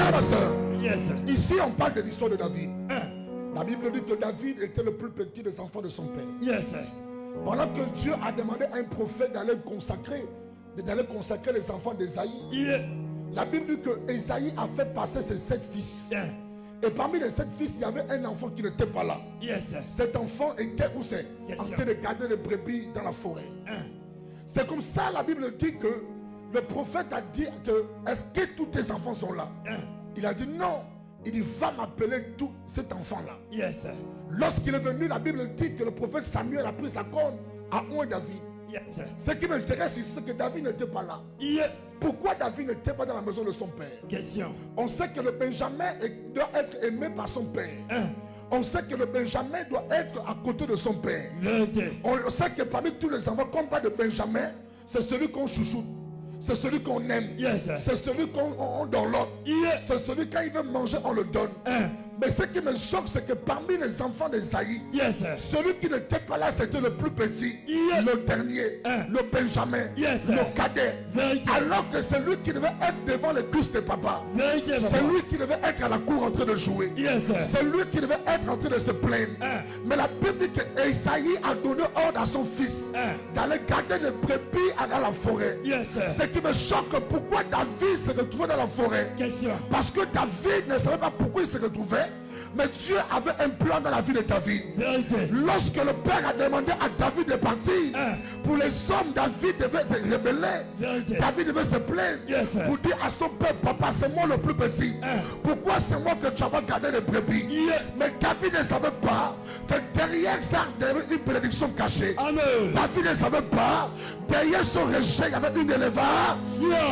Frère, ma soeur, Yes. ici on parle de l'histoire de David. La Bible dit que David était le plus petit des enfants de son père. Yes. Pendant que Dieu a demandé à un prophète d'aller consacrer les enfants d'Ésaïe, Yeah. la Bible dit que Ésaïe a fait passer ses 7 fils. Yeah. Et parmi les 7 fils, il y avait un enfant qui n'était pas là. Yes. Cet enfant était où c'est? Yes, En sir. train de garder les brebis dans la forêt. C'est comme ça la Bible dit que le prophète a dit que est-ce que tous tes enfants sont là? Il a dit non. Il dit va m'appeler tout cet enfant-là. Yes. Lorsqu'il est venu, la Bible dit que le prophète Samuel a pris sa corne à oint David. Yes. Ce qui m'intéresse ici, c'est que David n'était pas là. Yeah. Pourquoi David n'était pas dans la maison de son père? Question. On sait que le Benjamin doit être aimé par son père. On sait que le Benjamin doit être à côté de son père. Vérité. On sait que parmi tous les enfants, qu'on parle de Benjamin, c'est celui qu'on chouchoute. C'est celui qu'on aime. Yes. C'est celui qu'on donne l'autre. Yeah. C'est celui quand il veut manger, on le donne. Mais ce qui me choque, c'est que parmi les enfants d'Ésaïe, Yes. celui qui n'était pas là, c'était le plus petit, Yeah. le dernier, le Benjamin, Yes. le cadet. Vérité. Alors que c'est lui qui devait être devant les cuisses de papa. Vérité, C'est papa. lui qui devait être à la cour en train de jouer. Yes. C'est lui qui devait être en train de se plaindre. Mais la Bible dit que Ésaïe a donné ordre à son fils d'aller garder les brebis dans la forêt. Yes. Ce qui me choque, pourquoi David se retrouvait dans la forêt? Question. Parce que David ne savait pas pourquoi il se retrouvait. Mais Dieu avait un plan dans la vie de David. Vérité. Lorsque le père a demandé à David de partir, pour les hommes, David devait se rebeller. Vérité. David devait se plaindre Yes. pour dire à son père, papa, c'est moi le plus petit. Pourquoi c'est moi que tu vas garder les brebis? Yeah. Mais David ne savait pas que derrière ça, il y avait une bénédiction cachée. Amen. David ne savait pas, derrière son rejet, il y avait une élévation.